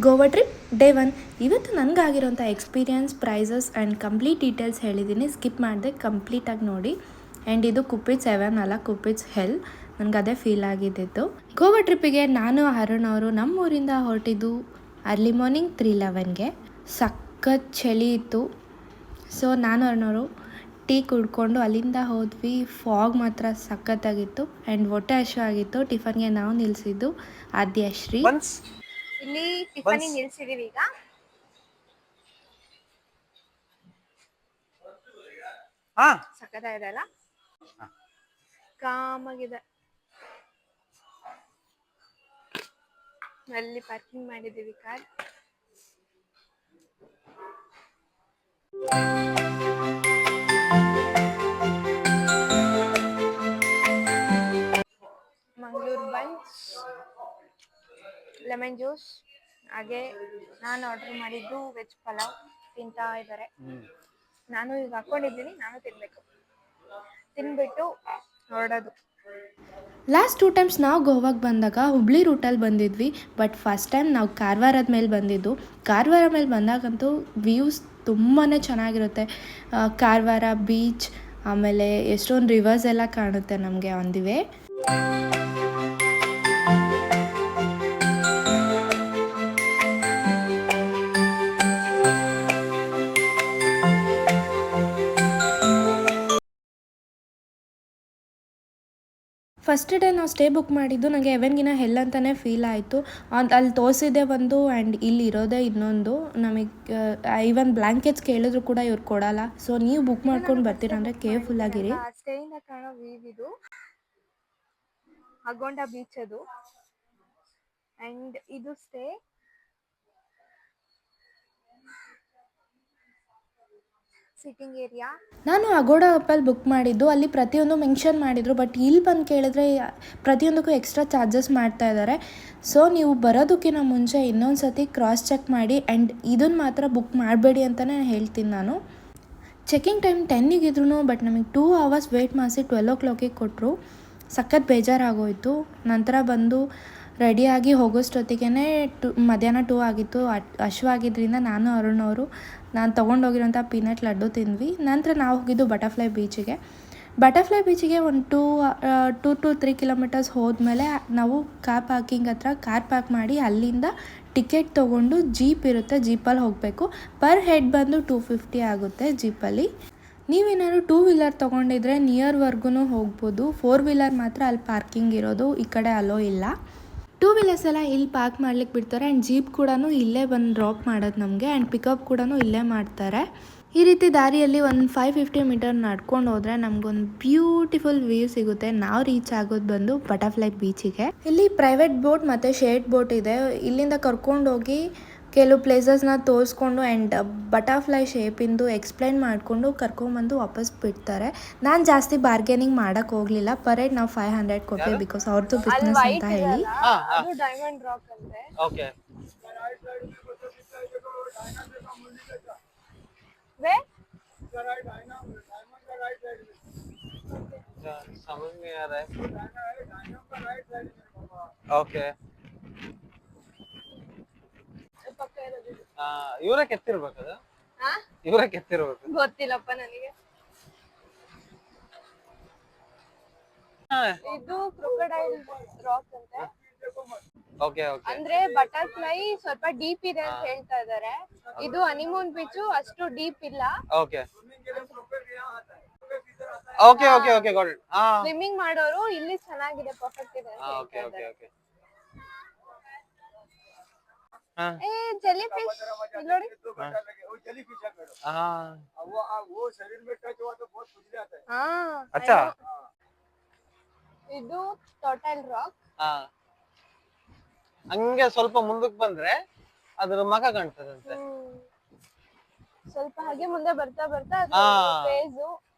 Goa trip day 1. ಇವತ್ತು ನನಗಾಗಿರೋಂಥ experience, prices and complete details ಹೇಳಿದ್ದೀನಿ. ಸ್ಕಿಪ್ ಮಾಡಿದೆ, ಕಂಪ್ಲೀಟಾಗಿ ನೋಡಿ. ಆ್ಯಂಡ್ ಇದು ಕುಪ್ಪಿಟ್ಸ್ 7 ಅಲ್ಲ, ಕುಪ್ಪಿಟ್ಸ್ ಹೆಲ್. ನನಗೆ ಅದೇ ಫೀಲ್ ಆಗಿದ್ದಿತ್ತು. ಗೋವಾ ಟ್ರಿಪ್ಪಿಗೆ ನಾನು ಅರುಣ್ ಅವರು ನಮ್ಮೂರಿಂದ ಹೊರಟಿದ್ದು ಅರ್ಲಿ ಮಾರ್ನಿಂಗ್ 3:11ಗೆ. ಸಖತ್ ಚಳಿ ಇತ್ತು. ಸೊ ನಾನು ಅರುಣ್ ಅವರು ಟೀ ಕುಡ್ಕೊಂಡು ಅಲ್ಲಿಂದ ಹೋದ್ವಿ. ಫಾಗ್ ಮಾತ್ರ ಸಖತ್ತಾಗಿತ್ತು ಆ್ಯಂಡ್ ಹೊಟ್ಟೆ ಹಸಿವಾಗಿತ್ತು. ಟಿಫನ್ಗೆ ನಾವು ನಿಲ್ಲಿಸಿದ್ದು ಆದ್ಯಶ್ರೀ. ಇಲ್ಲಿ ಟಿಫನಿ ನಿಲ್ಸಿದೀವಿ ಈಗ. ಸಖತ್ತಾಗಿದೆ ಅಲ್ಲ, ಕಾಮಾಗಿದೆ. ಅಲ್ಲಿ ಪಾರ್ಕಿಂಗ್ ಮಾಡಿದೀವಿ car. Mangaluru buns, lemon juice, ಹಾಗೆ ನಾನು ಆರ್ಡರ್ ಮಾಡಿದ್ದು ವೆಜ್ ಪಲಾವ್ ತಿಂತಾ ಇದ್ದಾರೆ. ನಾನು ಈಗ ಹಾಕೊಂಡಿದ್ದೀನಿ, ನಾನು ತಿನ್ಬೇಕು. ತಿನ್ಬಿಟ್ಟು ಹೊರಡೋದು. ಲಾಸ್ಟ್ 2 ಟೈಮ್ಸ್ ನಾವು ಗೋವಾಗೆ ಬಂದಾಗ ಹುಬ್ಳಿ ರೂಟಲ್ಲಿ ಬಂದಿದ್ವಿ. ಬಟ್ ಫಸ್ಟ್ ಟೈಮ್ ನಾವು ಕಾರವಾರದ ಮೇಲೆ ಬಂದಿದ್ದು. ಕಾರವಾರ ಮೇಲೆ ಬಂದಾಗಂತೂ ವ್ಯೂಸ್ ತುಂಬಾ ಚೆನ್ನಾಗಿರುತ್ತೆ. ಕಾರವಾರ ಬೀಚ್, ಆಮೇಲೆ ಎಷ್ಟೊಂದು ರಿವರ್ಸ್ ಎಲ್ಲ ಕಾಣುತ್ತೆ ನಮಗೆ on the way. First day ನಾವು ಸ್ಟೇ ಬುಕ್ ಮಾಡಿದ್ದು ನನಗೆ ಎವೆನ್ಗಿನ ಹೆಲ್ ಅಂತಲೇ ಫೀಲ್ ಆಯಿತು. ಅಲ್ಲಿ ತೋರಿಸಿದ್ದೆ ಒಂದು ಆ್ಯಂಡ್ ಇಲ್ಲಿ ಇರೋದೇ ಇನ್ನೊಂದು. ನಮಗೆ ಈವನ್ ಬ್ಲ್ಯಾಂಕೆಟ್ಸ್ ಕೇಳಿದ್ರು ಕೂಡ ಇವ್ರು ಕೊಡಲ್ಲ. ಸೊ ನೀವು ಬುಕ್ ಮಾಡ್ಕೊಂಡು ಬರ್ತೀರಾ ಅಂದರೆ ಕೇರ್ಫುಲ್ ಆಗಿರಿ. ಸ್ಟೇಯಿಂದ ಕಾಣೋ ವ್ಯೂ ಇದು ಅಗೋಂಡ ಬೀಚ್ ಅದು. ಆ್ಯಂಡ್ ಇದು ಸ್ಟೇ. Sitting area. ನಾನು ಅಗೋಡ ಆ್ಯಪಲ್ಲಿ ಬುಕ್ ಮಾಡಿದ್ದು. ಅಲ್ಲಿ ಪ್ರತಿಯೊಂದು ಮೆನ್ಷನ್ ಮಾಡಿದರು. ಬಟ್ ಇಲ್ಲಿ ಬಂದು ಕೇಳಿದ್ರೆ ಪ್ರತಿಯೊಂದಕ್ಕೂ ಎಕ್ಸ್ಟ್ರಾ ಚಾರ್ಜಸ್ ಮಾಡ್ತಾ ಇದ್ದಾರೆ. ಸೊ ನೀವು ಬರೋದಕ್ಕಿಂತ ಮುಂಚೆ ಇನ್ನೊಂದು ಸತಿ ಕ್ರಾಸ್ ಚೆಕ್ ಮಾಡಿ. ಆ್ಯಂಡ್ ಇದನ್ನು ಮಾತ್ರ ಬುಕ್ ಮಾಡಬೇಡಿ ಅಂತಲೇ ಹೇಳ್ತೀನಿ ನಾನು. ಚೆಕಿಂಗ್ ಟೈಮ್ 10 ಬಟ್ ನಮಗೆ 2 hours ವೆಯ್ಟ್ ಮಾಡಿಸಿ 12 o'clock ಕೊಟ್ಟರು. ಸಖತ್ ಬೇಜಾರಾಗೋಯಿತು. ನಂತರ ಬಂದು ರೆಡಿಯಾಗಿ ಹೋಗೋಷ್ಟೊತ್ತಿಗೆ ಮಧ್ಯಾಹ್ನ 2 ಆಗಿತ್ತು. ಹಶ್ವಾಗಿದ್ದರಿಂದ ನಾನು ಅರುಣ್ ಅವರು ನಾನು ತೊಗೊಂಡೋಗಿರೋಂಥ ಪೀನಟ್ ಲಡ್ಡು ತಿಂದ್ವಿ. ನಂತರ ನಾವು ಹೋಗಿದ್ದು ಬಟರ್ಫ್ಲೈ ಬೀಚಿಗೆ. ಬಟರ್ಫ್ಲೈ ಬೀಚಿಗೆ ಒಂದು 2 to 3 kilometers ಹೋದ್ಮೇಲೆ ನಾವು ಕಾರ್ ಪಾರ್ಕಿಂಗ್ ಹತ್ರ ಕಾರ್ ಪಾರ್ಕ್ ಮಾಡಿ ಅಲ್ಲಿಂದ ಟಿಕೆಟ್ ತೊಗೊಂಡು ಜೀಪ್ ಇರುತ್ತೆ, ಜೀಪಲ್ಲಿ ಹೋಗಬೇಕು. ಪರ್ ಹೆಡ್ ಬಂದು 250 ಆಗುತ್ತೆ ಜೀಪಲ್ಲಿ. ನೀವೇನಾದ್ರು 2 wheeler ತೊಗೊಂಡಿದ್ರೆ ನಿಯರ್ವರೆಗೂ ಹೋಗ್ಬೋದು. 4 wheeler ಮಾತ್ರ ಅಲ್ಲಿ ಪಾರ್ಕಿಂಗ್ ಇರೋದು, ಈ ಕಡೆ ಅಲೋ ಇಲ್ಲ. 2 wheelers ಎಲ್ಲ ಇಲ್ಲಿ ಪಾರ್ಕ್ ಮಾಡ್ಲಿಕ್ಕೆ ಬಿಡ್ತಾರೆ. ಆ್ಯಂಡ್ ಜೀಪ್ ಕೂಡ ಇಲ್ಲೇ ಬಂದು ಡ್ರಾಪ್ ಮಾಡೋದು ನಮಗೆ. ಆ್ಯಂಡ್ ಪಿಕಪ್ ಕೂಡ ಇಲ್ಲೇ ಮಾಡ್ತಾರೆ. ಈ ರೀತಿ ದಾರಿಯಲ್ಲಿ ಒಂದು 550 ಮೀಟರ್ ನಡ್ಕೊಂಡು ಹೋದರೆ ನಮಗೊಂದು ಬ್ಯೂಟಿಫುಲ್ ವ್ಯೂ ಸಿಗುತ್ತೆ. ನಾವು ರೀಚ್ ಆಗೋದು ಬಂದು ಬಟರ್ಫ್ಲೈ ಬೀಚಿಗೆ. ಇಲ್ಲಿ ಪ್ರೈವೇಟ್ ಬೋಟ್ ಮತ್ತು ಶೇಡ್ ಬೋಟ್ ಇದೆ. ಇಲ್ಲಿಂದ ಕರ್ಕೊಂಡೋಗಿ ಕೆಲವು ಪ್ಲೇಸಸ್ನ ತೋರಿಸ್ಕೊಂಡು ಆ್ಯಂಡ್ ಬಟರ್ಫ್ಲೈ ಶೇಪಿಂದು ಎಕ್ಸ್ಪ್ಲೈನ್ ಮಾಡಿಕೊಂಡು ಕರ್ಕೊಂಬಂದು ವಾಪಸ್ ಬಿಡ್ತಾರೆ. ನಾನು ಜಾಸ್ತಿ ಬಾರ್ಗೇನಿಂಗ್ ಮಾಡೋಕ್ಕೆ ಹೋಗಲಿಲ್ಲ. ಪರ್ ಹೆಡ್ ನಾವು 500 ಕೊಟ್ಟೆ, ಬಿಕಾಸ್ ಅವ್ರದ್ದು ಬಿಸ್ನೆಸ್ ಅಂತ ಹೇಳಿ. ಡೈಮಂಡ್ ರಾಕ್ ಅಂತೆ. ಓಕೆ. वे समझ नहीं आ रहा है. ओके. ಇವರೇ ಕೆತ್ತಿರ್ಬೇಕು ಅದು. ಇವರೇ ಕೆತ್ತಿರ್ಬೇಕು, ಗೊತ್ತಿಲ್ಲಪ್ಪ ನನಗೆ. ಇದು ಕ್ರೊಕೊಡೈಲ್ ರಾಕ್ ಅಂತೆ. Okay okay. ಅಂದ್ರೆ ಬಟರ್ಫ್ಲೈ ಸ್ವಲ್ಪ ಡೀಪ್ ಇದೆ ಅಂತ ಹೇಳ್ತಾ ಇದ್ದಾರೆ. ಇದು ಹನಿಮೂನ್ ಬೀಚ್ ಅಷ್ಟು ಡೀಪ್ ಇಲ್ಲ. Okay okay okay okay got it. Swimming ಮಾಡೋರು ಇಲ್ಲಿ ಚೆನ್ನಾಗಿದೆ, ಪರ್ಫೆಕ್ಟ್ ಇದೆ ಅಂತ ಹೇಳ್ತಾ ಇದ್ದಾರೆ. Okay okay. ए जेली फिश ನೋಡಿ. वो जेली फिश है मैडम. हां वो शरीर में टच हुआ तो बहुत खुजली आता है. हां अच्छा. ಇದು ಟೋಟಲ್ ರಾಕ್. ಹಂಗೆ ಸ್ವಲ್ಪ ಮುಂದಕ್ಕೆ ಬಂದ್ರೆ ಅದರ ಮಗ ಕಾಣ್ತದಂತೆ. ಸ್ವಲ್ಪ ಹಾಗೆ ಮುಂದೆ ಬರ್ತಾ ಬರ್ತಾ ಫೇಸ್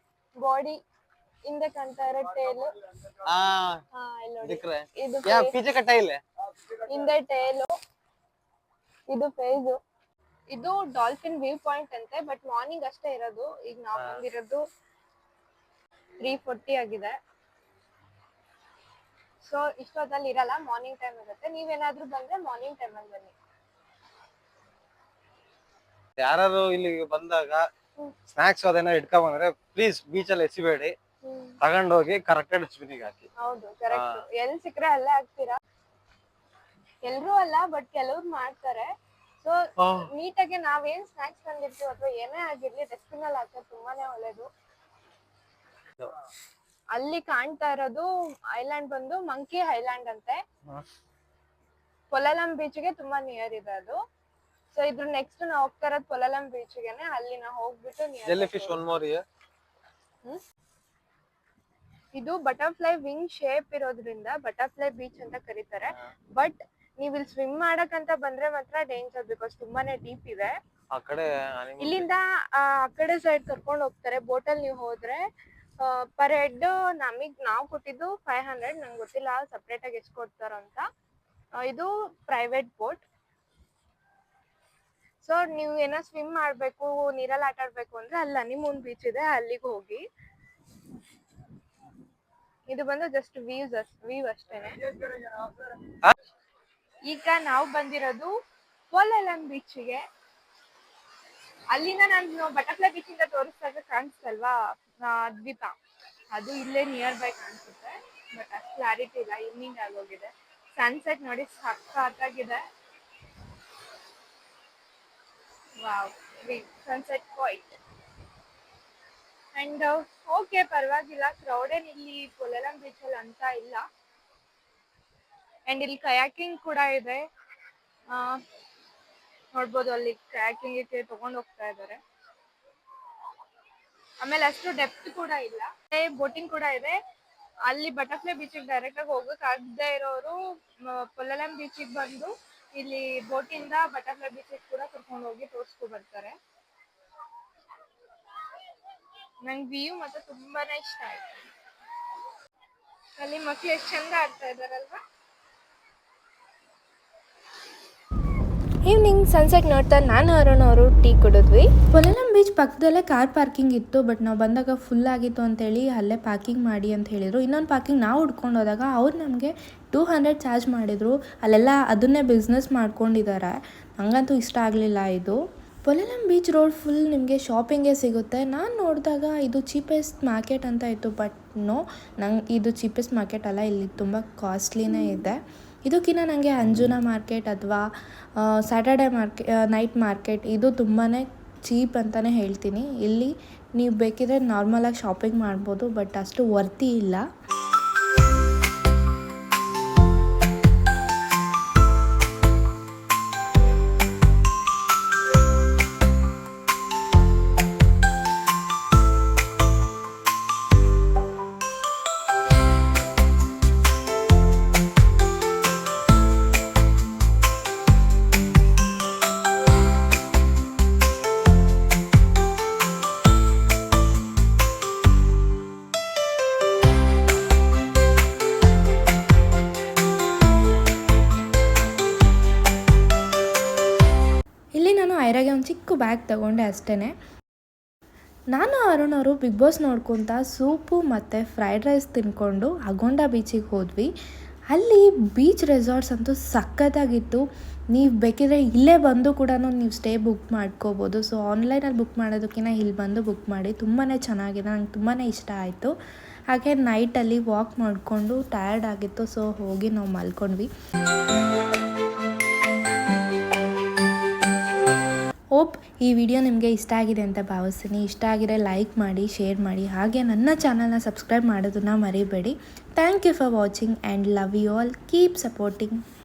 ಬಾಡಿ ಹಿಂದೆ ಕಾಣ್ತಾ ಇರೋ ಟೇಲ್. ಇಲ್ಲಿ ನೋಡಿ, ಇದು ಯಾ ಪೀछे का ಟೈಲ್ है, ಹಿಂದೆ ಟೇಲ್, ಇದು ಫೇಸ್. ಇದು ಡಾಲ್ಫಿನ್ ವ್ಯೂ ಪಾಯಿಂಟ್ ಅಂತೆ. ಬಟ್ ಮಾರ್ನಿಂಗ್ ಅಷ್ಟೇ ಇರೋದು. ಈಗ ನಾವು ಬಂದಿರೋದು 3:40 ಆಗಿದೆ. ಸೊ ಇಷ್ಟೊತ್ತಲ್ಲಿ ಇರಲ್ಲ, ಮಾರ್ನಿಂಗ್ ಟೈಮ್ ಇರುತ್ತೆ. ನೀವೇನಾದ್ರೂ ಬಂದ್ರೆ ಮಾರ್ನಿಂಗ್ ಟೈಮಲ್ಲಿ ಬನ್ನಿ. ಯಾರು ಇಲ್ಲಿಗೆ ಬಂದಾಗ ಸ್ನಾಕ್ಸ್ ಅದೇನೋ ಇಟ್ಕೊಂಡ್ ಬಂದ್ರೆ ಪ್ಲೀಸ್ ಬೀಚ್ ಅಲ್ಲಿ ಎಸಿಬೇಡಿ, ತಗೊಂಡೋಗಿ ಕರೆಕ್ಟ್ ಡಸ್ಟ್ಬಿನ್ ಹಾಕಿ. ಹೌದು ಕರೆಕ್ಟ್. ಎಲ್ಲಿ ಸಿಕ್ಕರೆ ಅಲ್ಲೇ ಹಾಕ್ತೀರಾ? ಎಲ್ರೂ ಅಲ್ಲ, ಬಟ್ ಕೆಲವ್ರು ಮಾಡ್ತಾರೆ. ಸೊ ನೀಟಾಗಿ ನಾವೇನ್ ಸ್ನಾಕ್ಸ್ ತಂದಿರ್ತೀವಿ ಅಥವಾ ಏನೇ ಆಗಿರ್ಲಿ ಡಸ್ಟ್ಬಿನ್ ಅಲ್ಲಿ ಹಾಕೋದು ತುಂಬಾನೇ ಒಳ್ಳೇದು. ಅಲ್ಲಿ ಕಾಣ್ತಾ ಇರೋದು ಐಲ್ಯಾಂಡ್ ಬಂದು ಮಂಕಿ ಐಲ್ಯಾಂಡ್ ಅಂತೆ. ಪೊಲಾಲಂ ಬೀಚ್ ಗೆ ತುಂಬಾ ನಿಯರ್ ಇದೆ ಅದು. ಸೊ ಇದ್ರ ನೆಕ್ಸ್ಟ್ ನಾವು ಹೋಗ್ತಾ ಇರೋದು ಪೊಲಾಲಂ ಬೀಚ್ ಗೆನೆ. ಅಲ್ಲಿ ನಾವು ಹೋಗ್ಬಿಟ್ಟು ಜೆಲ್ಲಿಫಿಶ್ ಒನ್ ಮೋರ್ ಹಿಯರ್. ಇದು ಬಟರ್ಫ್ಲೈ ವಿಂಗ್ ಶೇಪ್ ಇರೋದ್ರಿಂದ ಬಟರ್ಫ್ಲೈ ಬೀಚ್ ಅಂತ ಕರೀತಾರೆ. ಬಟ್ ನೀವ್ ಇಲ್ಲಿ ಸ್ವಿಮ್ ಮಾಡಕ್ ಬಂದ್ರೆ ಮಾತ್ರ ಡೇಂಜರ್, ಬಿಕಾಸ್ ತುಂಬಾನೇ ಡೀಪ್ ಇದೆ. ಆ ಕಡೆ ಇಲ್ಲಿಂದ ಆ ಕಡೆ ಸೈಡ್ ಕರ್ಕೊಂಡು ಹೋಗ್ತಾರೆ. ಬೋಟಲ್ಲಿ ನೀವು ಹೋದ್ರೆ ಪರ್ ಹೆಡ್ ನಾವು ಕೊಟ್ಟಿದ್ದು 500. ನಂಗೆ ಗೊತ್ತಿಲ್ಲ ಸಪ್ರೇಟ್ ಆಗಿ ಎಷ್ಟು ಕೊಡ್ತಾರೋ ಅಂತ. ಇದು ಪ್ರೈವೇಟ್ ಬೋಟ್. ಸೊ ನೀವು ಏನೋ ಸ್ವಿಮ್ ಮಾಡ್ಬೇಕು, ನೀರಲ್ಲಿ ಆಟ ಆಡ್ಬೇಕು ಅಂದ್ರೆ ಅಲ್ಲಿ ಹನಿಮೂನ್ ಬೀಚ್ ಇದೆ, ಅಲ್ಲಿಗೆ ಹೋಗಿ. ಇದು ಬಂದು ಜಸ್ಟ್ ವ್ಯೂ ಅಷ್ಟೇನೆ. ಈಗ ನಾವು ಬಂದಿರೋದು ಪೊಲಾಲಂ ಬೀಚ್ಗೆ. ಅಲ್ಲಿಂದ ನಾನು ಬಟರ್ಫ್ಲೈ ಬೀಚ್ ಇಂದ ತೋರಿಸ್ದಾಗ ಕಾಣಿಸ್ತಲ್ವಾ ದ್ವೀಪ, ಅದು ಇಲ್ಲೇ ನಿಯರ್ ಬೈ ಕಾಣಿಸುತ್ತೆ. ಬಟ್ ಅಷ್ಟು ಕ್ಲಾರಿಟಿ ಇಲ್ಲ, ಈವ್ನಿಂಗ್ ಆಗೋಗಿದೆ. ಸನ್ಸೆಟ್ ನೋಡಿ ಸಖತ್ತಾಗಿದೆ. Wow, sunset point. And okay, ಪರವಾಗಿಲ್ಲ, ಕ್ರೌಡೆನ್ ಇಲ್ಲಿ ಪೊಲಾಲಂ ಬೀಚ್ ಅಲ್ಲಿ ಅಂತ ಇಲ್ಲ. ಅಂಡ್ ಇಲ್ಲಿ ಕಯಾಕಿಂಗ್ ಕೂಡ ಇದೆ, ನೋಡ್ಬೋದು. ಅಲ್ಲಿ ಕಯಾಕಿಂಗ್ ತಗೊಂಡ್ ಹೋಗ್ತಾ ಇದ್ದಾರೆ. ಆಮೇಲೆ ಅಷ್ಟು ಡೆಪ್ತ್ ಕೂಡ ಇಲ್ಲ. ಬೋಟಿಂಗ್ ಕೂಡ ಇದೆ. ಅಲ್ಲಿ ಬಟರ್ಫ್ಲೈ ಬೀಚ್ ಡೈರೆಕ್ಟ್ ಆಗಿ ಹೋಗಕ್ ಆಗದೆ ಇರೋರು ಪೊಲಾಲಂ ಬೀಚ್ ಬಂದು ಇಲ್ಲಿ ಬೋಟ್ ಇಂದ ಬಟರ್ಫ್ಲೈ ಬೀಚ್ ಕೂಡ ಕರ್ಕೊಂಡು ಹೋಗಿ ತೋರಿಸ್ಕೊ ಬರ್ತಾರೆ. ನಂಗೆ ವ್ಯೂ ಮತ್ತೆ ತುಂಬಾನೇ ಇಷ್ಟ ಆಯ್ತು. ಅಲ್ಲಿ ಮಕ್ಳು ಎಷ್ಟು ಚಂದ ಆಡ್ತಾ ಇದಾರಲ್ವಾ. ಈವ್ನಿಂಗ್ ಸನ್ಸೆಟ್ ನೋಡ್ತಾ ನಾನು ಅರುಣ್ ಅವರು ಟೀ ಕುಡಿದ್ವಿ. ಪೊಲಾಲಂ ಬೀಚ್ ಪಕ್ಕದಲ್ಲೇ ಕಾರ್ ಪಾರ್ಕಿಂಗ್ ಇತ್ತು, ಬಟ್ ನಾವು ಬಂದಾಗ ಫುಲ್ ಆಗಿತ್ತು ಅಂತೇಳಿ ಅಲ್ಲೇ ಪಾರ್ಕಿಂಗ್ ಮಾಡಿ ಅಂತ ಹೇಳಿದರು. ಇನ್ನೊಂದು ಪಾರ್ಕಿಂಗ್ ನಾವು ಹುಡ್ಕೊಂಡು ಹೋದಾಗ ಅವ್ರು ನಮಗೆ 200 ಚಾರ್ಜ್ ಮಾಡಿದರು. ಅಲ್ಲೆಲ್ಲ ಅದನ್ನೇ ಬಿಸ್ನೆಸ್ ಮಾಡ್ಕೊಂಡಿದ್ದಾರೆ. ನನಗಂತೂ ಇಷ್ಟ ಆಗಲಿಲ್ಲ ಇದು. ಪೊಲಾಲಂ ಬೀಚ್ ರೋಡ್ ಫುಲ್ ನಿಮಗೆ ಶಾಪಿಂಗೇ ಸಿಗುತ್ತೆ. ನಾನು ನೋಡಿದಾಗ ಇದು ಚೀಪೆಸ್ಟ್ ಮಾರ್ಕೆಟ್ ಅಂತ ಇತ್ತು, ಬಟ್ ನೋ, ನಂಗೆ ಇದು ಚೀಪೆಸ್ಟ್ ಮಾರ್ಕೆಟ್ ಅಲ್ಲ, ಇಲ್ಲಿ ತುಂಬ ಕಾಸ್ಟ್ಲಿನೇ ಇದೆ. ಇದಕ್ಕಿಂತ ನನಗೆ ಅಂಜುನಾ ಮಾರ್ಕೆಟ್ ಅಥವಾ ಸ್ಯಾಟರ್ಡೆ ನೈಟ್ ಮಾರ್ಕೆಟ್ ಇದು ತುಂಬಾ ಚೀಪ್ ಅಂತಲೇ ಹೇಳ್ತೀನಿ. ಇಲ್ಲಿ ನೀವು ಬೇಕಿದ್ರೆ ನಾರ್ಮಲಾಗಿ ಶಾಪಿಂಗ್ ಮಾಡ್ಬೋದು, ಬಟ್ ಅಷ್ಟು ವರ್ತಿ ಇಲ್ಲ. ಐರಾಗೆ ಒಂದು ಚಿಕ್ಕ ಬ್ಯಾಗ್ ತೊಗೊಂಡೆ ಅಷ್ಟೇ. ನಾನು ಅರುಣ್ ಅವರು ಬಿಗ್ ಬಾಸ್ ನೋಡ್ಕೊತ ಸೂಪು ಮತ್ತು ಫ್ರೈಡ್ ರೈಸ್ ತಿನ್ಕೊಂಡು ಅಗೊಂಡ ಬೀಚಿಗೆ ಹೋದ್ವಿ. ಅಲ್ಲಿ ಬೀಚ್ ರೆಸಾರ್ಟ್ಸ್ ಅಂತೂ ಸಖತ್ತಾಗಿತ್ತು. ನೀವು ಬೇಕಿದ್ರೆ ಇಲ್ಲೇ ಬಂದು ಕೂಡ ನೀವು ಸ್ಟೇ ಬುಕ್ ಮಾಡ್ಕೋಬೋದು. ಸೊ ಆನ್ಲೈನಲ್ಲಿ ಬುಕ್ ಮಾಡೋದಕ್ಕಿಂತ ಇಲ್ಲಿ ಬಂದು ಬುಕ್ ಮಾಡಿ. ತುಂಬಾ ಚೆನ್ನಾಗಿದೆ, ನಂಗೆ ತುಂಬಾ ಇಷ್ಟ ಆಯಿತು. ಹಾಗೆ ನೈಟಲ್ಲಿ ವಾಕ್ ಮಾಡಿಕೊಂಡು ಟಯರ್ಡ್ ಆಗಿತ್ತು, ಸೊ ಹೋಗಿ ನಾವು ಮಲ್ಕೊಂಡ್ವಿ. ಹೋಪ್ ಈ ವಿಡಿಯೋ ನಿಮಗೆ ಇಷ್ಟ ಆಗಿದೆ ಅಂತ ಭಾವಿಸ್ತೀನಿ. ಇಷ್ಟ ಆಗಿದ್ರೆ ಲೈಕ್ ಮಾಡಿ, ಶೇರ್ ಮಾಡಿ, ಹಾಗೆ ನನ್ನ ಚಾನಲ್ನ ಸಬ್ಸ್ಕ್ರೈಬ್ ಮಾಡೋದನ್ನು ಮರಿಬೇಡಿ. Thank you for watching and love you all. Keep supporting.